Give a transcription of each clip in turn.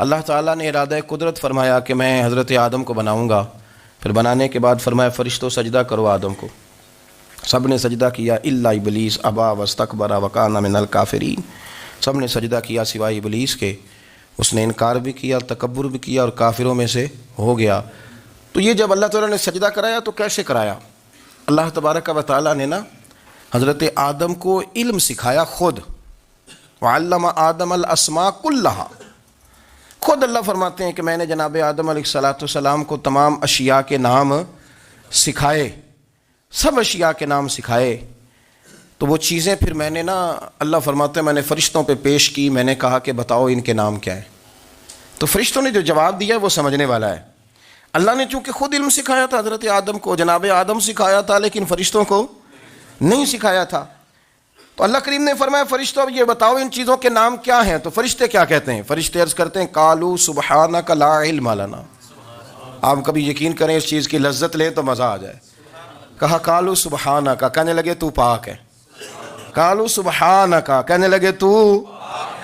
اللہ تعالیٰ نے ارادہ قدرت فرمایا کہ میں حضرت آدم کو بناؤں گا، پھر بنانے کے بعد فرمایا فرشتوں سجدہ کرو آدم کو، سب نے سجدہ کیا الا ابلیس ابا واستکبر وکان من الکافرین، سب نے سجدہ کیا سوائے ابلیس کے، اس نے انکار بھی کیا، تکبر بھی کیا اور کافروں میں سے ہو گیا۔ تو یہ جب اللہ تعالیٰ نے سجدہ کرایا تو کیسے کرایا؟ اللہ تبارک و تعالیٰ نے حضرت آدم کو علم سکھایا خود، وعلم آدم الاسماء کلہا، خود اللہ فرماتے ہیں کہ میں نے جناب آدم علیہ السلام کو تمام اشیاء کے نام سکھائے، سب اشیاء کے نام سکھائے۔ تو وہ چیزیں پھر میں نے اللہ فرماتے ہیں میں نے فرشتوں پہ پیش کی، میں نے کہا کہ بتاؤ ان کے نام کیا ہے، تو فرشتوں نے جو جواب دیا وہ سمجھنے والا ہے۔ اللہ نے چونکہ خود علم سکھایا تھا حضرت آدم کو، جناب آدم سکھایا تھا، لیکن فرشتوں کو نہیں سکھایا تھا۔ تو اللہ کریم نے فرمایا فرشتوں یہ بتاؤ ان چیزوں کے نام کیا ہیں، تو فرشتے کیا کہتے ہیں؟ فرشتے عرض کرتے ہیں قالوا سبحانک لا علم لنا۔ آپ کبھی یقین کریں اس چیز کی لذت لیں تو مزہ آ جائے۔ کہا قالوا سبحانک، کہنے لگے تو پاک ہے، قالوا سبحانک، کہنے لگے تو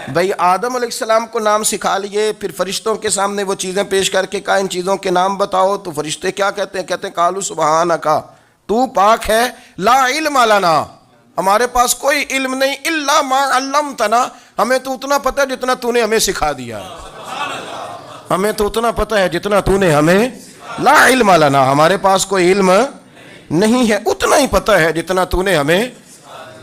بھئی آدم علیہ السلام کو نام سکھا لیے، پھر فرشتوں کے سامنے وہ چیزیں پیش کر کے کہا ان چیزوں کے نام بتاؤ، تو فرشتے کیا کہتے ہیں؟ کہتے ہیں قالوا سبحانک، تو پاک ہے، لا علم لنا، ہمارے پاس کوئی علم نہیں، الا ما علمتنا، ہمیں تو اتنا پتہ ہے جتنا تو نے ہمیں سکھا دیا ہے، ہمیں تو اتنا پتہ ہے جتنا تو نے ہمیں، لا علم لنا، ہمارے پاس کوئی علم نہیں ہے، اتنا ہی پتہ ہے جتنا تو نے ہمیں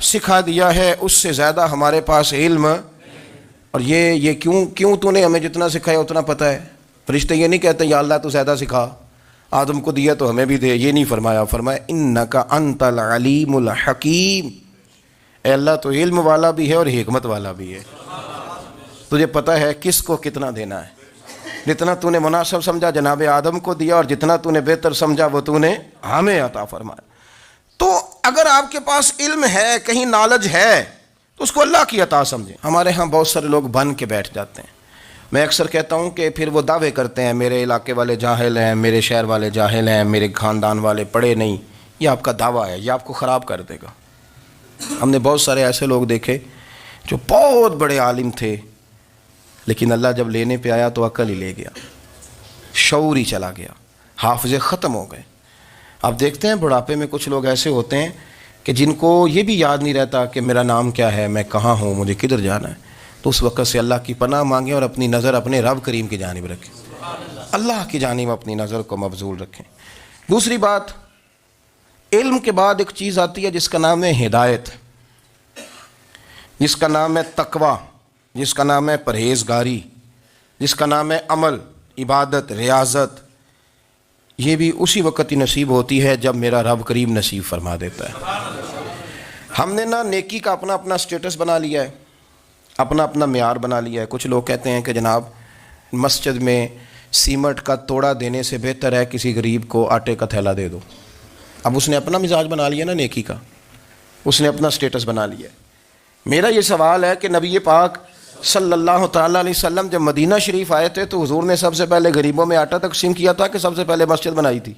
سکھا دیا ہے، اس سے زیادہ ہمارے پاس علم۔ اور یہ کیوں تو نے ہمیں جتنا سکھایا اتنا پتہ ہے؟ فرشتے یہ نہیں کہتے یا اللہ تو زیادہ سکھا، آدم کو دیا تو ہمیں بھی دے، یہ نہیں فرمایا، فرمایا انک انت العلیم الحکیم، اے اللہ تو علم والا بھی ہے اور حکمت والا بھی ہے، تجھے پتہ ہے کس کو کتنا دینا ہے، جتنا تو نے مناسب سمجھا جناب آدم کو دیا، اور جتنا تو نے بہتر سمجھا وہ تو نے ہمیں عطا فرمایا۔ تو اگر آپ کے پاس علم ہے، کہیں نالج ہے، تو اس کو اللہ کی عطا سمجھیں۔ ہمارے ہاں بہت سارے لوگ بن کے بیٹھ جاتے ہیں، میں اکثر کہتا ہوں کہ پھر وہ دعوے کرتے ہیں میرے علاقے والے جاہل ہیں، میرے شہر والے جاہل ہیں، میرے خاندان والے پڑھے نہیں، یہ آپ کا دعویٰ ہے، یہ آپ کو خراب کر دے گا۔ ہم نے بہت سارے ایسے لوگ دیکھے جو بہت بڑے عالم تھے، لیکن اللہ جب لینے پہ آیا تو عقل ہی لے گیا، شعور ہی چلا گیا، حافظے ختم ہو گئے۔ آپ دیکھتے ہیں بڑھاپے میں کچھ لوگ ایسے ہوتے ہیں کہ جن کو یہ بھی یاد نہیں رہتا کہ میرا نام کیا ہے، میں کہاں ہوں، مجھے کدھر جانا ہے، تو اس وقت سے اللہ کی پناہ مانگیں اور اپنی نظر اپنے رب کریم کی جانب رکھیں، اللہ کی جانب اپنی نظر کو مبذول رکھیں۔ دوسری بات، علم کے بعد ایک چیز آتی ہے جس کا نام ہے ہدایت، جس کا نام ہے تقوی، جس کا نام ہے پرہیزگاری، جس کا نام ہے عمل، عبادت، ریاضت۔ یہ بھی اسی وقت ہی نصیب ہوتی ہے جب میرا رب کریم نصیب فرما دیتا ہے۔ ہم نے نیکی کا اپنا اپنا سٹیٹس بنا لیا ہے، اپنا اپنا معیار بنا لیا ہے۔ کچھ لوگ کہتے ہیں کہ جناب مسجد میں سیمنٹ کا توڑا دینے سے بہتر ہے کسی غریب کو آٹے کا تھیلا دے دو۔ اب اس نے اپنا مزاج بنا لیا نیکی کا، اس نے اپنا سٹیٹس بنا لیا ہے۔ میرا یہ سوال ہے کہ نبی پاک صلی اللہ تعالیٰ علیہ وسلم جب مدینہ شریف آئے تھے تو حضور نے سب سے پہلے غریبوں میں آٹا تقسیم کیا تھا کہ سب سے پہلے مسجد بنائی تھی؟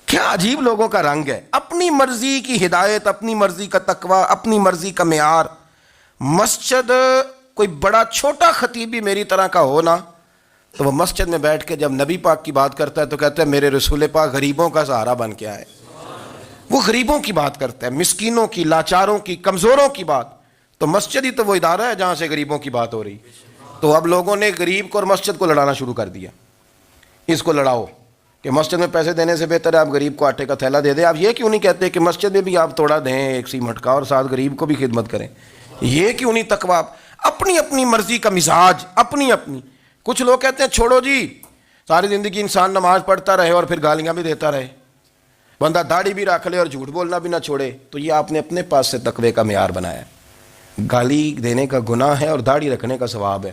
کیا عجیب لوگوں کا رنگ ہے، اپنی مرضی کی ہدایت، اپنی مرضی کا تقوی، اپنی مرضی کا معیار۔ مسجد کوئی بڑا چھوٹا خطیب بھی میری طرح کا ہو نا، تو وہ مسجد میں بیٹھ کے جب نبی پاک کی بات کرتا ہے تو کہتا ہے میرے رسول پاک غریبوں کا سہارا بن کے آئے۔ وہ غریبوں کی بات کرتا ہے، مسکینوں کی، لاچاروں کی، کمزوروں کی بات۔ تو مسجد ہی تو وہ ادارہ ہے جہاں سے غریبوں کی بات ہو رہی۔ تو اب لوگوں نے غریب کو اور مسجد کو لڑانا شروع کر دیا، اس کو لڑاؤ کہ مسجد میں پیسے دینے سے بہتر ہے آپ غریب کو آٹے کا تھیلا دے دیں۔ آپ یہ کیوں نہیں کہتے کہ مسجد میں بھی آپ توڑا دیں ایک سیمنٹ کا اور ساتھ غریب کو بھی خدمت کریں؟ یہ کیوں نہیں تقویٰ؟ اپنی اپنی مرضی کا مزاج، اپنی اپنی۔ کچھ لوگ کہتے ہیں چھوڑو جی، ساری زندگی انسان نماز پڑھتا رہے اور پھر گالیاں بھی دیتا رہے، بندہ داڑھی بھی رکھ لے اور جھوٹ بولنا بھی نہ چھوڑے، تو یہ آپ نے اپنے پاس سے تقوی کا معیار بنایا ہے۔ گالی دینے کا گناہ ہے اور داڑھی رکھنے کا ثواب ہے۔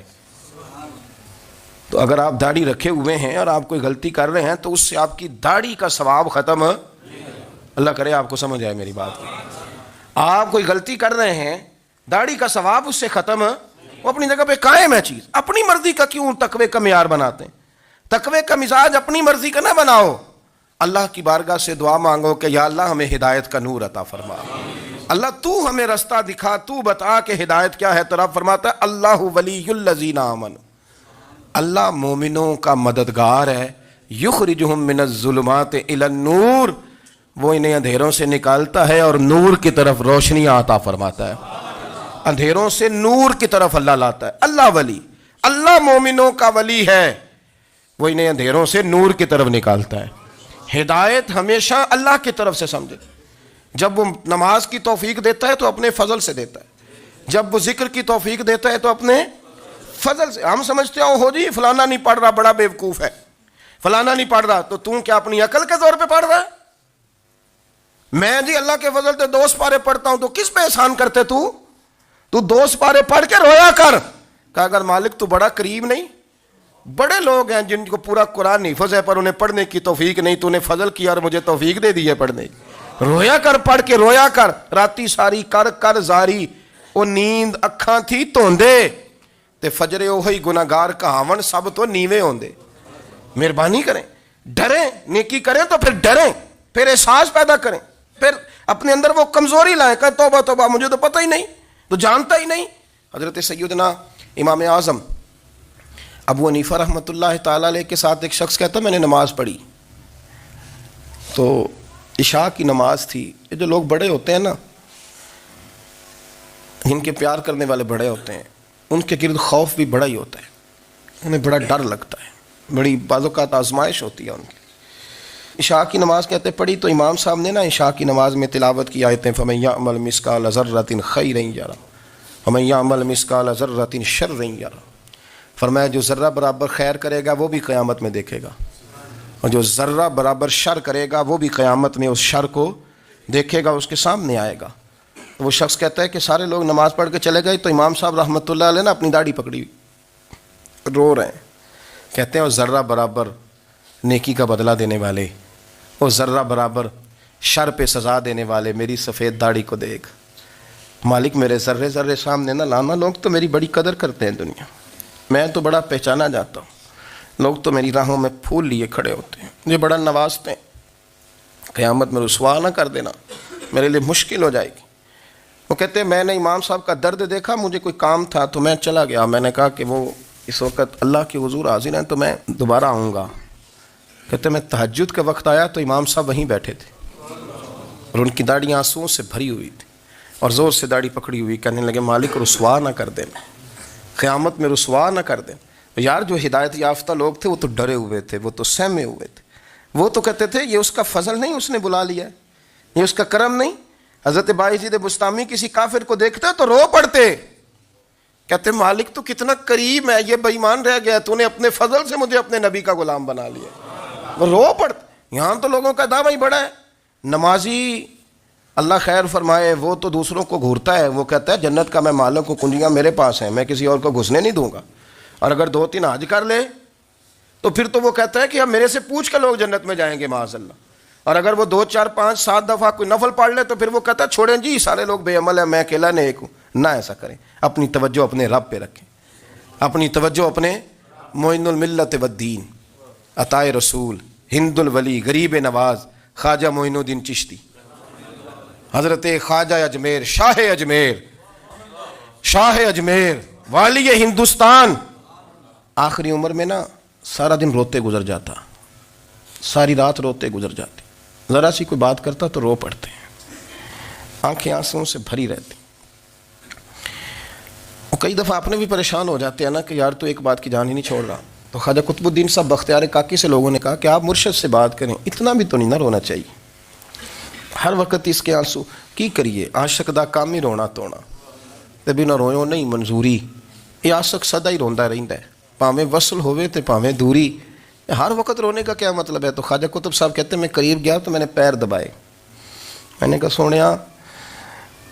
تو اگر آپ داڑھی رکھے ہوئے ہیں اور آپ کوئی غلطی کر رہے ہیں تو اس سے آپ کی داڑھی کا ثواب ختم، اللہ کرے آپ کو سمجھ آئے میری بات۔ آپ کوئی غلطی کر رہے ہیں، داڑھی کا ثواب اس سے ختم، وہ اپنی جگہ پہ قائم ہے چیز۔ اپنی مرضی کا کیوں تقوی کا معیار بناتے ہیں؟ تقوی کا مزاج اپنی مرضی کا نہ بناؤ، اللہ کی بارگاہ سے دعا مانگو کہ یا اللہ ہمیں ہدایت کا نور عطا فرما، اللہ تو ہمیں رستہ دکھا، تو بتا کہ ہدایت کیا ہے۔ تو رب فرماتا ہے اللہ ولی الذین آمنوا، اللہ مومنوں کا مددگار ہے، یخرجہم من الظلمات الی النور، وہ انہیں اندھیروں سے نکالتا ہے اور نور کی طرف روشنی عطا فرماتا ہے، اندھیروں سے نور کی طرف اللہ لاتا ہے۔ اللہ ولی، اللہ مومنوں کا ولی ہے، وہ انہیں اندھیروں سے نور کی طرف نکالتا ہے۔ ہدایت ہمیشہ اللہ کی طرف سے سمجھے، جب وہ نماز کی توفیق دیتا ہے تو اپنے فضل سے دیتا ہے، جب وہ ذکر کی توفیق دیتا ہے تو اپنے فضل سے۔ ہم سمجھتے ہو جی فلانا نہیں پڑھ رہا بڑا بیوقوف ہے، فلانا نہیں پڑھ رہا، تو کیا اپنی عقل کے زور پہ پڑھ رہا ہے؟ میں جی اللہ کے فضل سے 2 سپارے پڑھتا ہوں، تو کس پہ احسان کرتے تو 2 سپارے پڑھ کے رویا کر، کہ اگر مالک تو بڑا کریم نہیں؟ بڑے لوگ ہیں جن کو پورا قرآن حفظ ہے پر انہیں پڑھنے کی توفیق نہیں، تو نے فضل کیا اور مجھے توفیق دے دی ہے پڑھنے کی۔ رویا کر، پڑھ کے رویا کر، راتی ساری کر زاری، وہ نیند اکھاں تھی توندے تے فجرے اوہی گناہگار کہاون سب تو نیوے ہوندے۔ مہربانی کریں، ڈریں، نیکی کریں تو پھر ڈریں، پھر احساس پیدا کریں، پھر اپنے اندر وہ کمزوری لائیں کہ توبہ توبہ مجھے تو پتہ ہی نہیں، تو جانتا ہی نہیں۔ حضرت سیدنا امام اعظم ابو حنیفہ رحمۃ اللہ تعالیٰ علیہ کے ساتھ ایک شخص کہتا میں نے نماز پڑھی، تو عشاء کی نماز تھی۔ یہ جو لوگ بڑے ہوتے ہیں نا، جن کے پیار کرنے والے بڑے ہوتے ہیں، ان کے گرد خوف بھی بڑا ہی ہوتا ہے، انہیں بڑا ڈر لگتا ہے، بڑی بعض اوقات آزمائش ہوتی ہے ان کی۔ عشاء کی نماز کہتے پڑھی تو امام صاحب نے نا عشاء کی نماز میں تلاوت کی آیتیں فَمَن يَعْمَلْ مِثْقَالَ ذَرَّةٍ خَيْرًا يَرَهُ وَمَن يَعْمَلْ مِثْقَالَ ذَرَّةٍ شَرًّا يَرَهُ۔ فرمایا جو ذرہ برابر خیر کرے گا وہ بھی قیامت میں دیکھے گا، اور جو ذرہ برابر شر کرے گا وہ بھی قیامت میں اس شر کو دیکھے گا، اس کے سامنے آئے گا۔ وہ شخص کہتا ہے کہ سارے لوگ نماز پڑھ کے چلے گئے تو امام صاحب رحمۃ اللہ علیہ نے اپنی داڑھی پکڑی، رو رہے ہیں، کہتے ہیں وہ ذرہ برابر نیکی کا بدلہ دینے والے، وہ ذرہ برابر شر پہ سزا دینے والے میری سفید داڑھی کو دیکھ مالک، میرے ذرے ذرے سامنے نہ لانا، لوگ تو میری بڑی قدر کرتے ہیں دنیا، میں تو بڑا پہچانا جاتا ہوں، لوگ تو میری راہوں میں پھول لیے کھڑے ہوتے ہیں، مجھے بڑا نوازتے ہیں، قیامت میں رسوا نہ کر دینا، میرے لیے مشکل ہو جائے گی۔ وہ کہتے ہیں میں نے امام صاحب کا درد دیکھا، مجھے کوئی کام تھا تو میں چلا گیا، میں نے کہا کہ وہ اس وقت اللہ کے حضور حاضر ہیں تو میں دوبارہ آؤں گا۔ کہتے ہیں میں تہجد کے وقت آیا تو امام صاحب وہیں بیٹھے تھے اور ان کی داڑھی آنسوؤں سے بھری ہوئی تھی اور زور سے داڑھی پکڑی ہوئی، کہنے لگے مالک رسوا نہ کر دینا، قیامت میں رسوا نہ کر دیں۔ یار جو ہدایت یافتہ لوگ تھے وہ تو ڈرے ہوئے تھے، وہ تو سہمے ہوئے تھے، وہ تو کہتے تھے یہ اس کا فضل نہیں، اس نے بلا لیا ہے، یہ اس کا کرم نہیں۔ حضرت باعزید بستامی کسی کافر کو دیکھتے تو رو پڑتے، کہتے مالک تو کتنا کریم ہے، یہ بے ایمان رہ گیا، تو نے اپنے فضل سے مجھے اپنے نبی کا غلام بنا لیا۔ وہ رو پڑتے۔ یہاں تو لوگوں کا دعویٰ ہی بڑا ہے، نمازی اللہ خیر فرمائے وہ تو دوسروں کو گھورتا ہے، وہ کہتا ہے جنت کا میں مالک ہوں، کنجیاں میرے پاس ہیں، میں کسی اور کو گھسنے نہیں دوں گا، اور اگر 2-3 حج کر لے تو پھر تو وہ کہتا ہے کہ اب میرے سے پوچھ کے لوگ جنت میں جائیں گے معاذ اللہ، اور اگر وہ 2 4 5 7 دفعہ کوئی نفل پڑھ لے تو پھر وہ کہتا ہے چھوڑیں جی سارے لوگ بے عمل ہیں، میں اکیلا نیک ہوں۔ نہ ایسا کریں، اپنی توجہ اپنے رب پہ رکھیں، اپنی توجہ اپنے معین الملت والدین، عطائے رسول، ہند الولی، غریب نواز، خواجہ معین الدین چشتی، حضرت خواجہ اجمیر، شاہ اجمیر، والی ہندوستان، آخری عمر میں نا سارا دن روتے گزر جاتا، ساری رات روتے گزر جاتے، ذرا سی کوئی بات کرتا تو رو پڑتے ہیں، آنکھیں آنسوؤں سے بھری رہتی۔ کئی دفعہ اپنے بھی پریشان ہو جاتے ہیں نا کہ یار تو ایک بات کی جان ہی نہیں چھوڑ رہا، تو خواجہ قطب الدین صاحب بختیار کاکی سے لوگوں نے کہا کہ آپ مرشد سے بات کریں، اتنا بھی تو نہیں نہ رونا چاہیے، ہر وقت اس کے آنسو کی کریے، عاشق دا کام ہی رونا تونا تے بنا رویوں نہیں منظوری، یہ عاشق سدا ہی روندا رہندا ہے، پاویں وصل ہوئے تے پاویں دوری، ہر وقت رونے کا کیا مطلب ہے؟ تو خواجہ قطب صاحب کہتے ہیں میں قریب گیا تو میں نے پیر دبائے، میں نے کہا سونیا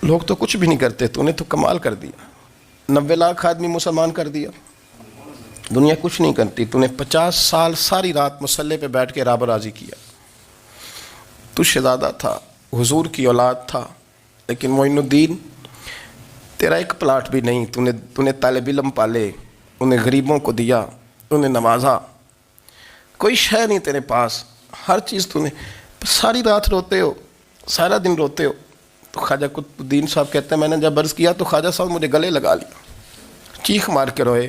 لوگ تو کچھ بھی نہیں کرتے، تو نے تو کمال کر دیا، 90 لاکھ آدمی مسلمان کر دیا، دنیا کچھ نہیں کرتی، تو نے 50 سال ساری رات مصلے پہ بیٹھ کے رب راضی کیا، تو شہزادہ تھا، حضور کی اولاد تھا، لیکن معین الدین تیرا ایک پلاٹ بھی نہیں، تو نے طالب علم پالے، انہیں غریبوں کو دیا، انہیں نوازا، کوئی شے نہیں تیرے پاس، ہر چیز تو نے، ساری رات روتے ہو، سارا دن روتے ہو۔ تو خواجہ قطب الدین صاحب کہتے ہیں میں نے جب عرض کیا تو خواجہ صاحب مجھے گلے لگا لیا، چیخ مار کے روئے،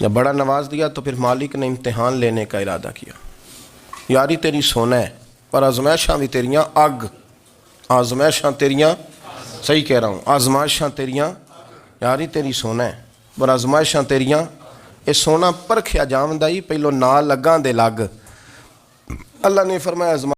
جب بڑا نواز دیا تو پھر مالک نے امتحان لینے کا ارادہ کیا. یاری تیری سونا ہے پر آزمائشاں بھی تیریاں اگ. آزمائشاں تیریاں، صحیح کہہ رہا ہوں، آزمائشاں تیریاں، یاری تیری سونا ہے پر آزمائشاں تیریاں. یہ سونا پرکھیا جاوندا ہی پہلو نال لگاں دے لگ. اللہ نے فرمایا